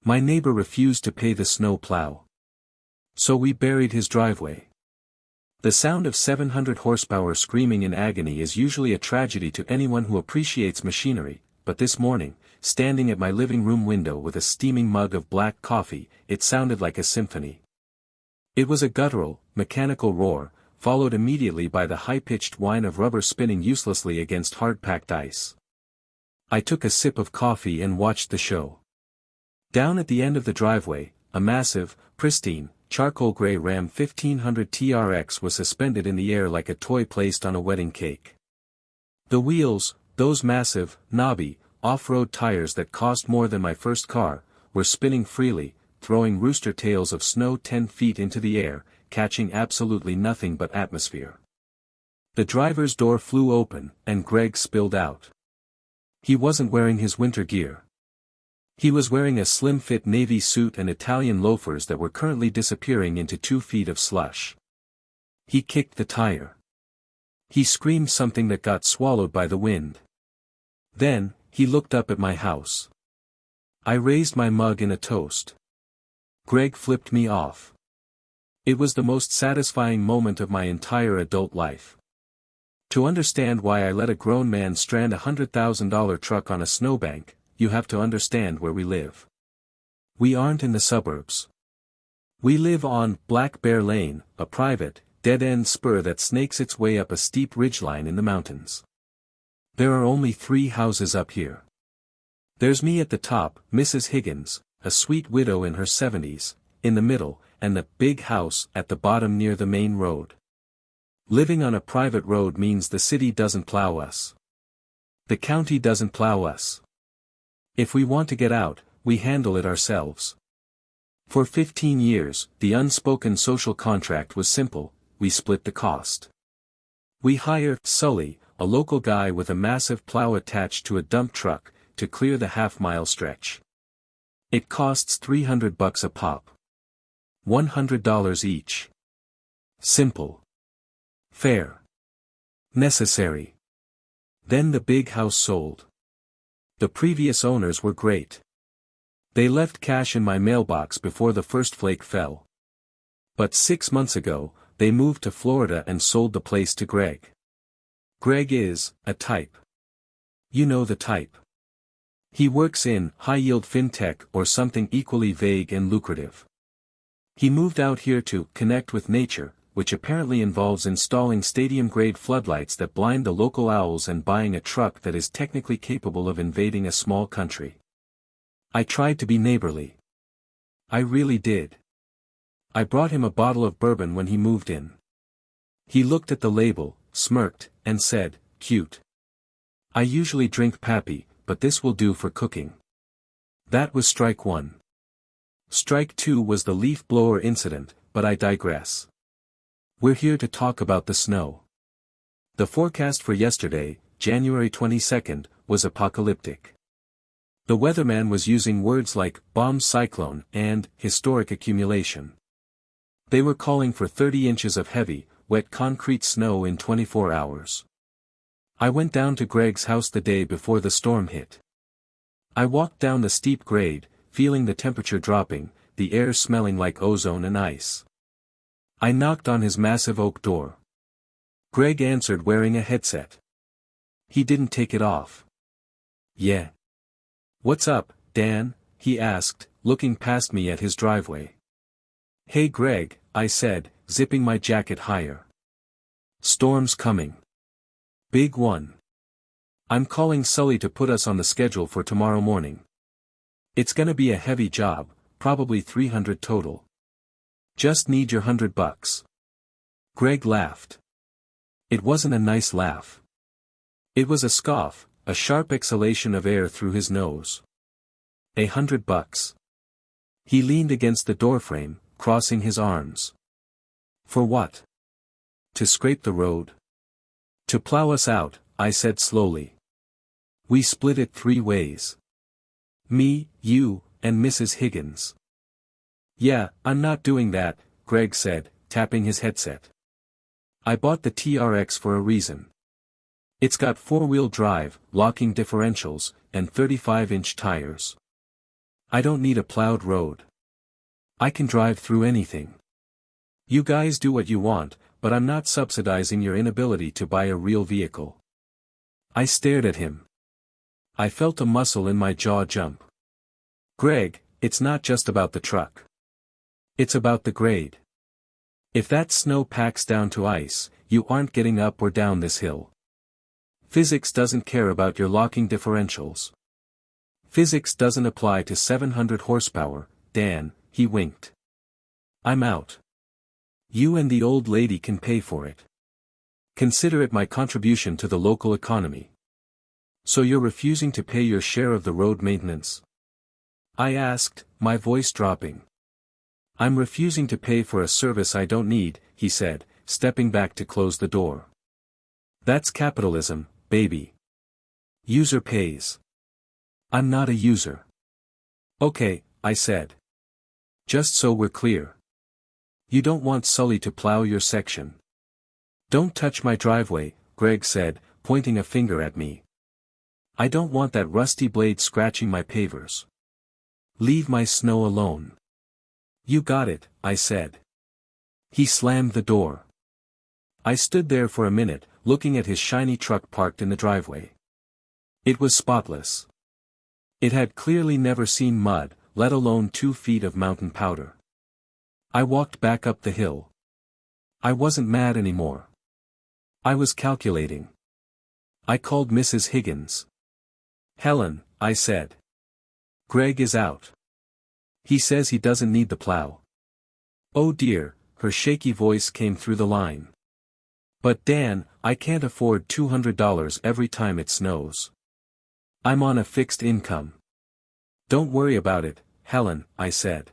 My neighbor refused to pay the snow plow. So we buried his driveway. The sound of 700 horsepower screaming in agony is usually a tragedy to anyone who appreciates machinery, but this morning, standing at my living room window with a steaming mug of black coffee, it sounded like a symphony. It was a guttural, mechanical roar, followed immediately by the high-pitched whine of rubber spinning uselessly against hard-packed ice. I took a sip of coffee and watched the show. Down at the end of the driveway, a massive, pristine, charcoal gray Ram 1500 TRX was suspended in the air like a toy placed on a wedding cake. The wheels, those massive, knobby, off-road tires that cost more than my first car, were spinning freely, throwing rooster tails of snow 10 feet into the air, catching absolutely nothing but atmosphere. The driver's door flew open, and Greg spilled out. He wasn't wearing his winter gear. He was wearing a slim-fit navy suit and Italian loafers that were currently disappearing into 2 feet of slush. He kicked the tire. He screamed something that got swallowed by the wind. Then, he looked up at my house. I raised my mug in a toast. Greg flipped me off. It was the most satisfying moment of my entire adult life. To understand why I let a grown man strand a $100,000 truck on a snowbank, you have to understand where we live. We aren't in the suburbs. We live on Black Bear Lane, a private, dead-end spur that snakes its way up a steep ridgeline in the mountains. There are only 3 houses up here. There's me at the top, Mrs. Higgins, a sweet widow in her 70s, in the middle, and the big house at the bottom near the main road. Living on a private road means the city doesn't plow us. The county doesn't plow us. If we want to get out, we handle it ourselves. For 15 years, the unspoken social contract was simple: we split the cost. We hire Sully, a local guy with a massive plow attached to a dump truck, to clear the half-mile stretch. It costs $300 a pop. $100 each. Simple. Fair. Necessary. Then the big house sold. The previous owners were great. They left cash in my mailbox before the first flake fell. But 6 months ago, they moved to Florida and sold the place to Greg. Greg is a type. You know the type. He works in high-yield fintech or something equally vague and lucrative. He moved out here to connect with nature, which apparently involves installing stadium-grade floodlights that blind the local owls and buying a truck that is technically capable of invading a small country. I tried to be neighborly. I really did. I brought him a bottle of bourbon when he moved in. He looked at the label, smirked, and said, "Cute. I usually drink Pappy, but this will do for cooking." That was strike 1. Strike 2 was the leaf blower incident, but I digress. We're here to talk about the snow. The forecast for yesterday, January 22nd, was apocalyptic. The weatherman was using words like bomb cyclone and historic accumulation. They were calling for 30 inches of heavy, wet concrete snow in 24 hours. I went down to Greg's house the day before the storm hit. I walked down the steep grade, feeling the temperature dropping, the air smelling like ozone and ice. I knocked on his massive oak door. Greg answered wearing a headset. He didn't take it off. "Yeah. What's up, Dan?" he asked, looking past me at his driveway. "Hey Greg," I said, zipping my jacket higher. "Storm's coming. Big one. I'm calling Sully to put us on the schedule for tomorrow morning. It's gonna be a heavy job, probably 300 total. Just need your $100. Greg laughed. It wasn't a nice laugh. It was a scoff, a sharp exhalation of air through his nose. $100. He leaned against the doorframe, crossing his arms. For what? To scrape the road? To plow us out, I said slowly. We split it 3 ways. Me, you, and Mrs. Higgins. Yeah, I'm not doing that, Greg said, tapping his headset. I bought the TRX for a reason. It's got 4-wheel drive, locking differentials, and 35-inch tires. I don't need a plowed road. I can drive through anything. You guys do what you want, but I'm not subsidizing your inability to buy a real vehicle. I stared at him. I felt a muscle in my jaw jump. Greg, it's not just about the truck. It's about the grade. If that snow packs down to ice, you aren't getting up or down this hill. Physics doesn't care about your locking differentials. Physics doesn't apply to 700 horsepower, Dan, he winked. I'm out. You and the old lady can pay for it. Consider it my contribution to the local economy. So you're refusing to pay your share of the road maintenance? I asked, my voice dropping. I'm refusing to pay for a service I don't need, he said, stepping back to close the door. That's capitalism, baby. User pays. I'm not a user. Okay, I said. Just so we're clear. You don't want Sully to plow your section. Don't touch my driveway, Greg said, pointing a finger at me. I don't want that rusty blade scratching my pavers. Leave my snow alone. You got it, I said. He slammed the door. I stood there for a minute, looking at his shiny truck parked in the driveway. It was spotless. It had clearly never seen mud, let alone 2 feet of mountain powder. I walked back up the hill. I wasn't mad anymore. I was calculating. I called Mrs. Higgins. Helen, I said. Greg is out. He says he doesn't need the plow. Oh dear, her shaky voice came through the line. But Dan, I can't afford $200 every time it snows. I'm on a fixed income. Don't worry about it, Helen, I said.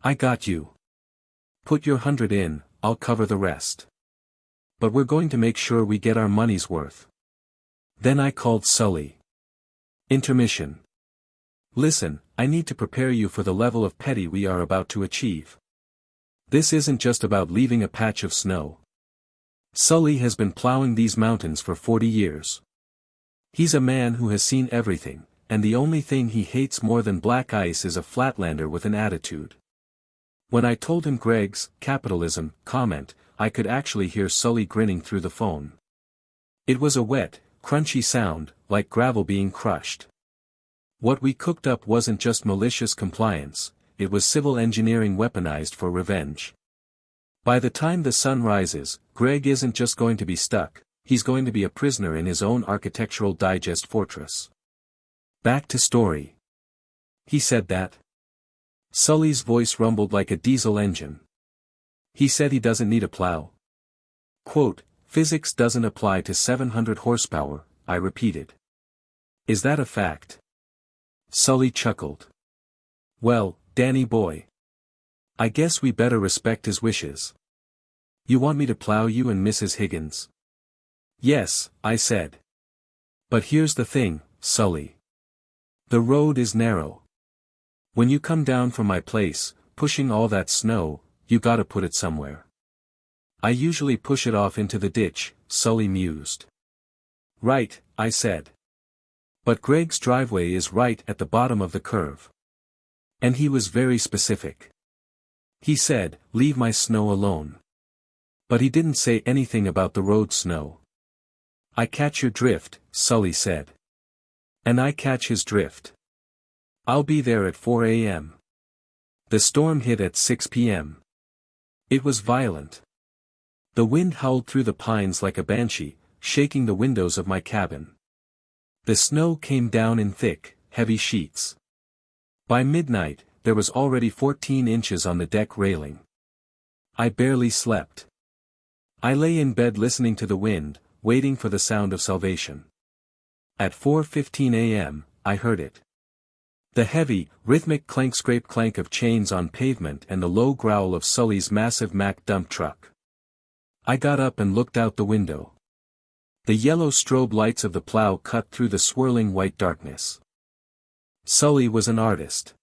I got you. Put your 100 in, I'll cover the rest. But we're going to make sure we get our money's worth. Then I called Sully. Intermission. Listen, I need to prepare you for the level of petty we are about to achieve. This isn't just about leaving a patch of snow. Sully has been plowing these mountains for 40 years. He's a man who has seen everything, and the only thing he hates more than black ice is a flatlander with an attitude. When I told him Greg's capitalism comment, I could actually hear Sully grinning through the phone. It was a wet, crunchy sound, like gravel being crushed. What we cooked up wasn't just malicious compliance, it was civil engineering weaponized for revenge. By the time the sun rises, Greg isn't just going to be stuck, he's going to be a prisoner in his own architectural digest fortress. Back to story. He said that. Sully's voice rumbled like a diesel engine. He said he doesn't need a plow. Quote, physics doesn't apply to 700 horsepower, I repeated. Is that a fact? Sully chuckled. Well, Danny boy. I guess we better respect his wishes. You want me to plow you and Mrs. Higgins? Yes, I said. But here's the thing, Sully. The road is narrow. When you come down from my place, pushing all that snow, you gotta put it somewhere. I usually push it off into the ditch, Sully mused. Right, I said. But Greg's driveway is right at the bottom of the curve. And he was very specific. He said, leave my snow alone. But he didn't say anything about the road snow. I catch your drift, Sully said. And I catch his drift. I'll be there at 4 a.m. The storm hit at 6 p.m. It was violent. The wind howled through the pines like a banshee, shaking the windows of my cabin. The snow came down in thick, heavy sheets. By midnight, there was already 14 inches on the deck railing. I barely slept. I lay in bed listening to the wind, waiting for the sound of salvation. At 4:15 a.m., I heard it. The heavy, rhythmic clank-scrape-clank of chains on pavement and the low growl of Sully's massive Mack dump truck. I got up and looked out the window. The yellow strobe lights of the plow cut through the swirling white darkness. Sully was an artist.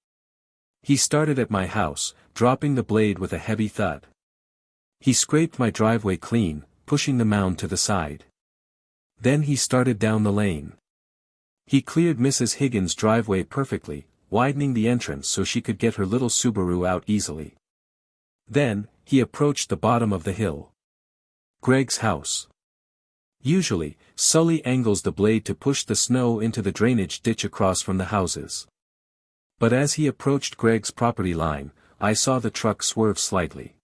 He started at my house, dropping the blade with a heavy thud. He scraped my driveway clean, pushing the mound to the side. Then he started down the lane. He cleared Mrs. Higgins' driveway perfectly, widening the entrance so she could get her little Subaru out easily. Then, he approached the bottom of the hill. Greg's house. Usually, Sully angles the blade to push the snow into the drainage ditch across from the houses. But as he approached Greg's property line, I saw the truck swerve slightly.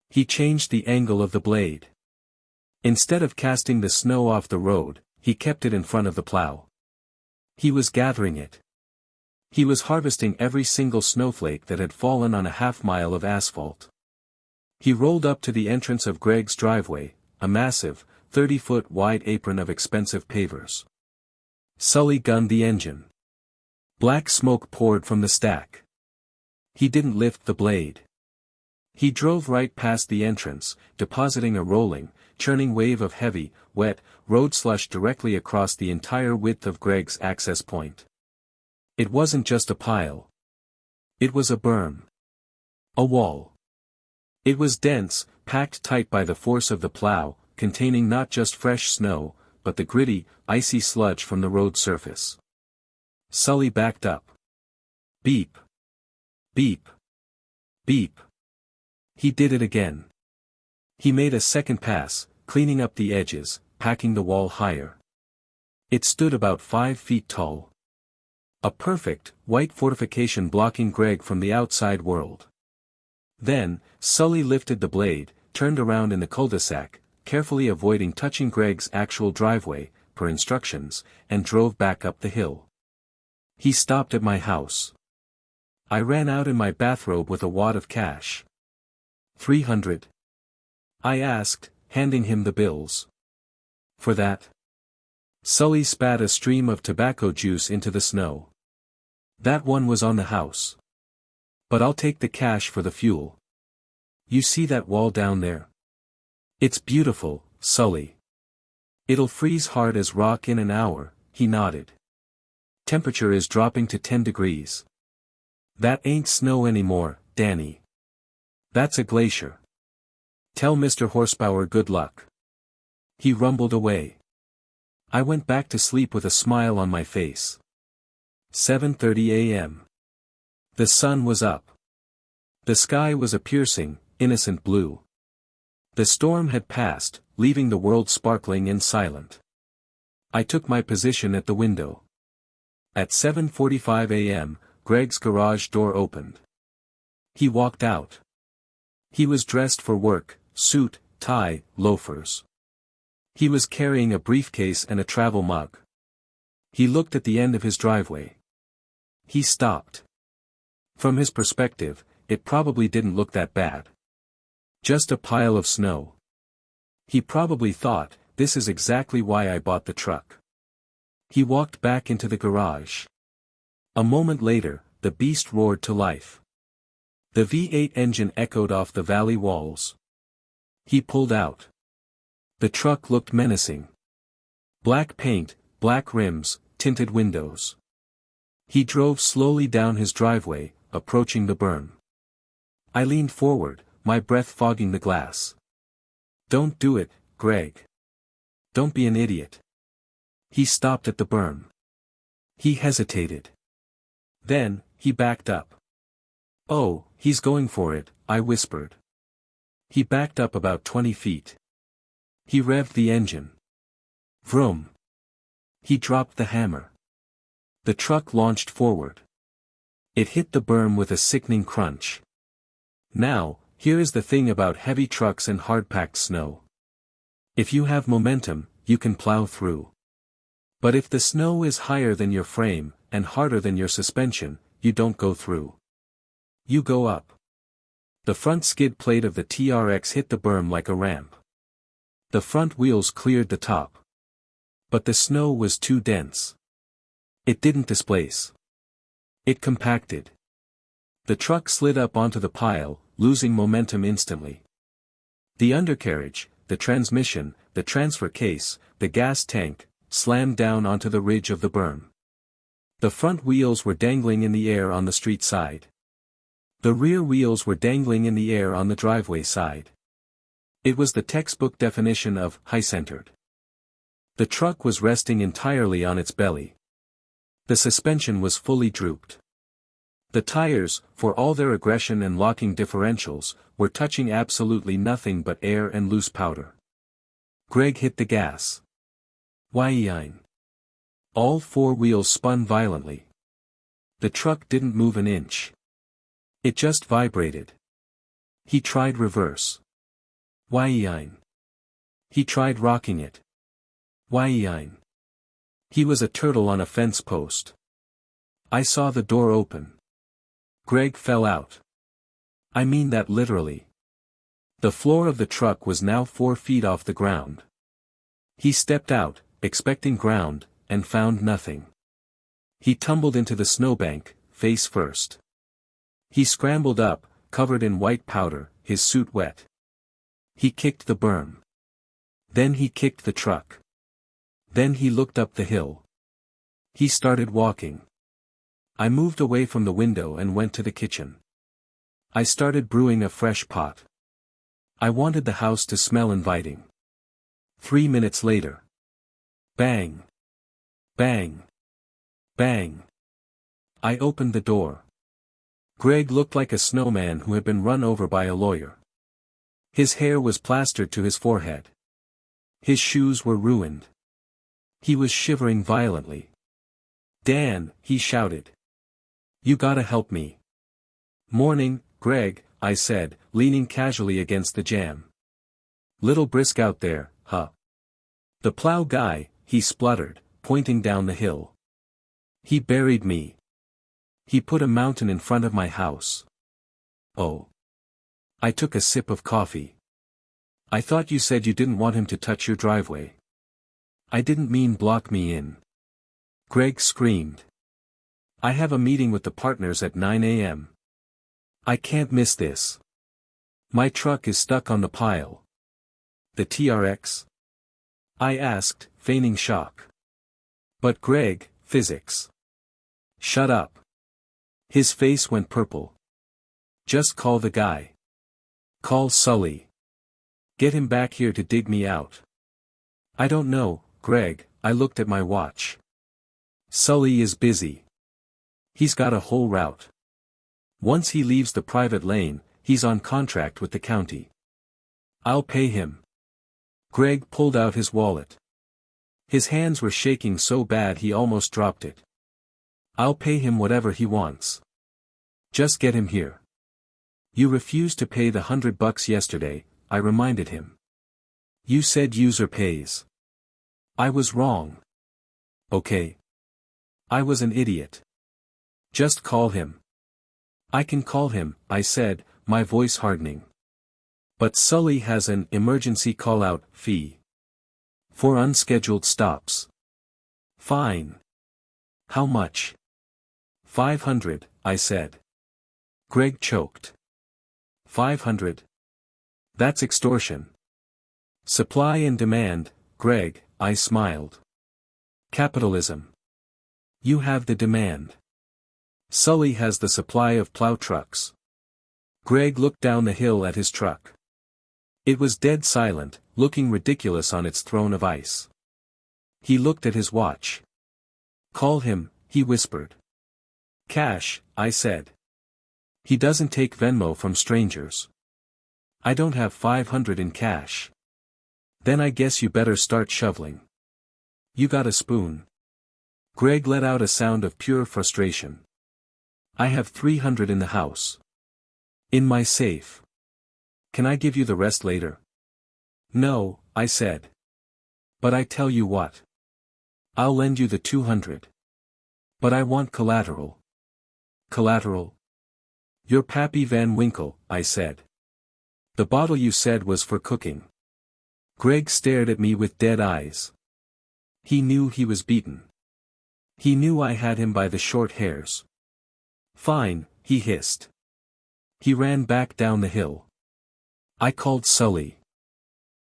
He changed the angle of the blade. Instead of casting the snow off the road, he kept it in front of the plow. He was gathering it. He was harvesting every single snowflake that had fallen on a half-mile of asphalt. He rolled up to the entrance of Greg's driveway, a massive, 30-foot wide apron of expensive pavers. Sully gunned the engine. Black smoke poured from the stack. He didn't lift the blade. He drove right past the entrance, depositing a rolling, churning wave of heavy, wet, road slush directly across the entire width of Greg's access point. It wasn't just a pile. It was a berm. A wall. It was dense, packed tight by the force of the plow, containing not just fresh snow, but the gritty, icy sludge from the road surface. Sully backed up. Beep. Beep. Beep. He did it again. He made a second pass, cleaning up the edges, packing the wall higher. It stood about 5 feet tall. A perfect, white fortification blocking Greg from the outside world. Then, Sully lifted the blade, turned around in the cul-de-sac, carefully avoiding touching Greg's actual driveway, per instructions, and drove back up the hill. He stopped at my house. I ran out in my bathrobe with a wad of cash. 300. I asked, handing him the bills. For that? Sully spat a stream of tobacco juice into the snow. That one was on the house. But I'll take the cash for the fuel. You see that wall down there? It's beautiful, Sully. It'll freeze hard as rock in an hour, he nodded. Temperature is dropping to 10 degrees. That ain't snow anymore, Danny. That's a glacier. Tell Mr. Horsepower good luck. He rumbled away. I went back to sleep with a smile on my face. 7:30 a.m. The sun was up. The sky was a piercing, innocent blue. The storm had passed, leaving the world sparkling and silent. I took my position at the window. At 7:45 a.m., Greg's garage door opened. He walked out. He was dressed for work, suit, tie, loafers. He was carrying a briefcase and a travel mug. He looked at the end of his driveway. He stopped. From his perspective, it probably didn't look that bad. Just a pile of snow. He probably thought, this is exactly why I bought the truck. He walked back into the garage. A moment later, the beast roared to life. The V8 engine echoed off the valley walls. He pulled out. The truck looked menacing. Black paint, black rims, tinted windows. He drove slowly down his driveway, approaching the berm. I leaned forward, my breath fogging the glass. Don't do it, Greg. Don't be an idiot. He stopped at the berm. He hesitated. Then, he backed up. Oh, he's going for it, I whispered. He backed up about 20 feet. He revved the engine. Vroom. He dropped the hammer. The truck launched forward. It hit the berm with a sickening crunch. Now, here is the thing about heavy trucks and hard-packed snow. If you have momentum, you can plow through. But if the snow is higher than your frame, and harder than your suspension, you don't go through. You go up. The front skid plate of the TRX hit the berm like a ramp. The front wheels cleared the top. But the snow was too dense. It didn't displace. It compacted. The truck slid up onto the pile, losing momentum instantly. The undercarriage, the transmission, the transfer case, the gas tank, slammed down onto the ridge of the berm. The front wheels were dangling in the air on the street side. The rear wheels were dangling in the air on the driveway side. It was the textbook definition of high-centered. The truck was resting entirely on its belly. The suspension was fully drooped. The tires, for all their aggression and locking differentials, were touching absolutely nothing but air and loose powder. Greg hit the gas. Whine. All four wheels spun violently. The truck didn't move an inch. It just vibrated. He tried reverse. Whine. He tried rocking it. Whine. He was a turtle on a fence post. I saw the door open. Greg fell out. I mean that literally. The floor of the truck was now 4 feet off the ground. He stepped out, expecting ground, and found nothing. He tumbled into the snowbank, face first. He scrambled up, covered in white powder, his suit wet. He kicked the berm. Then he kicked the truck. Then he looked up the hill. He started walking. I moved away from the window and went to the kitchen. I started brewing a fresh pot. I wanted the house to smell inviting. 3 minutes later. Bang. Bang. Bang. I opened the door. Greg looked like a snowman who had been run over by a lawyer. His hair was plastered to his forehead. His shoes were ruined. He was shivering violently. Dan, he shouted. You gotta help me. Morning, Greg, I said, leaning casually against the jamb. Little brisk out there, huh? The plow guy, he spluttered, pointing down the hill. He buried me. He put a mountain in front of my house. Oh. I took a sip of coffee. I thought you said you didn't want him to touch your driveway. I didn't mean block me in. Greg screamed. I have a meeting with the partners at 9 a.m. I can't miss this. My truck is stuck on the pile. The TRX? I asked, feigning shock. But Greg, physics. Shut up. His face went purple. Just call the guy. Call Sully. Get him back here to dig me out. I don't know, Greg, I looked at my watch. Sully is busy. He's got a whole route. Once he leaves the private lane, he's on contract with the county. I'll pay him. Greg pulled out his wallet. His hands were shaking so bad he almost dropped it. I'll pay him whatever he wants. Just get him here. You refused to pay the $100 yesterday, I reminded him. You said user pays. I was wrong. Okay. I was an idiot. Just call him. I can call him, I said, my voice hardening. But Sully has an emergency call-out fee. For unscheduled stops. Fine. How much? 500, I said. Greg choked. 500. That's extortion. Supply and demand, Greg, I smiled. Capitalism. You have the demand. Sully has the supply of plow trucks. Greg looked down the hill at his truck. It was dead silent, looking ridiculous on its throne of ice. He looked at his watch. Call him, he whispered. Cash, I said. He doesn't take Venmo from strangers. I don't have 500 in cash. Then I guess you better start shoveling. You got a spoon? Greg let out a sound of pure frustration. I have 300 in the house. In my safe. Can I give you the rest later? No, I said. But I tell you what. I'll lend you the 200. But I want collateral. Collateral? You're Pappy Van Winkle, I said. The bottle you said was for cooking. Greg stared at me with dead eyes. He knew he was beaten. He knew I had him by the short hairs. Fine, he hissed. He ran back down the hill. I called Sully.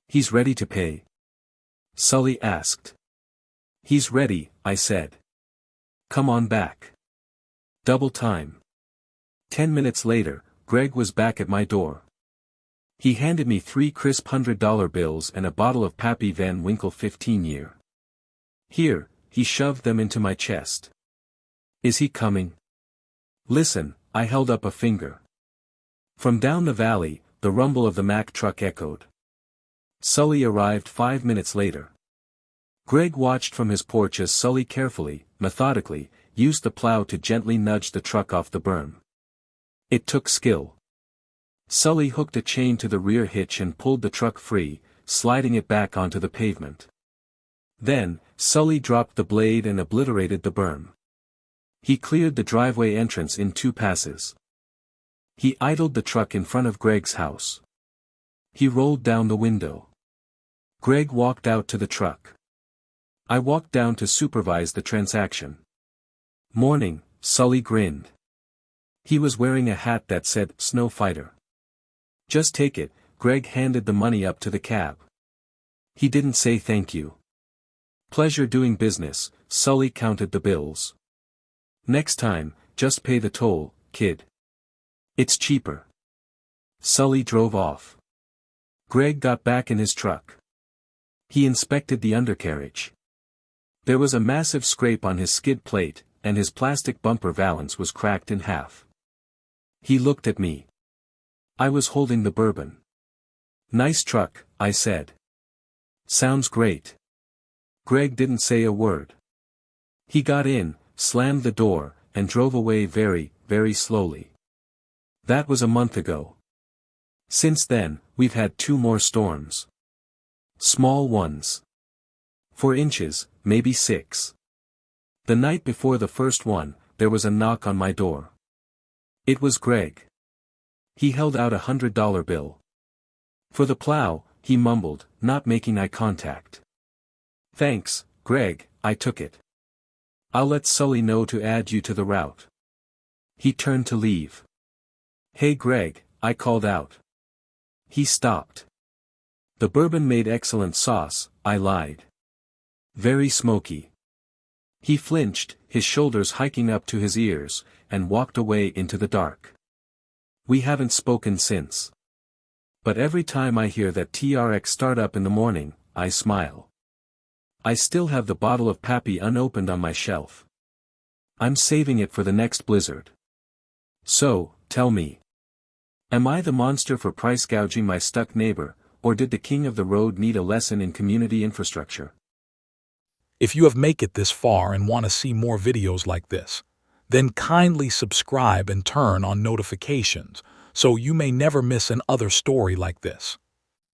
He's ready to pay. Sully asked. He's ready, I said. Come on back. Double time. 10 minutes later, Greg was back at my door. He handed me 3 crisp $100 bills and a bottle of Pappy Van Winkle 15-year. Here, he shoved them into my chest. Is he coming? Listen, I held up a finger. From down the valley, the rumble of the Mack truck echoed. Sully arrived 5 minutes later. Greg watched from his porch as Sully carefully, methodically, used the plow to gently nudge the truck off the berm. It took skill. Sully hooked a chain to the rear hitch and pulled the truck free, sliding it back onto the pavement. Then, Sully dropped the blade and obliterated the berm. He cleared the driveway entrance in 2 passes. He idled the truck in front of Greg's house. He rolled down the window. Greg walked out to the truck. I walked down to supervise the transaction. "Morning," Sully grinned. He was wearing a hat that said, "Snow Fighter." "Just take it," Greg handed the money up to the cab. He didn't say thank you. "Pleasure doing business," Sully counted the bills. "Next time, just pay the toll, kid. It's cheaper." Sully drove off. Greg got back in his truck. He inspected the undercarriage. There was a massive scrape on his skid plate, and his plastic bumper valance was cracked in half. He looked at me. I was holding the bourbon. "Nice truck," I said. "Sounds great." Greg didn't say a word. He got in, slammed the door, and drove away very, very slowly. That was a month ago. Since then, we've had 2 more storms. Small ones. 4 inches, maybe 6. The night before the first one, there was a knock on my door. It was Greg. He held out $100 bill. "For the plow," he mumbled, not making eye contact. "Thanks, Greg," I took it. "I'll let Sully know to add you to the route." He turned to leave. "Hey Greg," I called out. He stopped. "The bourbon made excellent sauce," I lied. "Very smoky." He flinched, his shoulders hiking up to his ears, and walked away into the dark. We haven't spoken since. But every time I hear that TRX start up in the morning, I smile. I still have the bottle of Pappy unopened on my shelf. I'm saving it for the next blizzard. So, tell me. Am I the monster for price gouging my stuck neighbor, or did the king of the road need a lesson in community infrastructure? If you have made it this far and want to see more videos like this, then kindly subscribe and turn on notifications so you may never miss another story like this.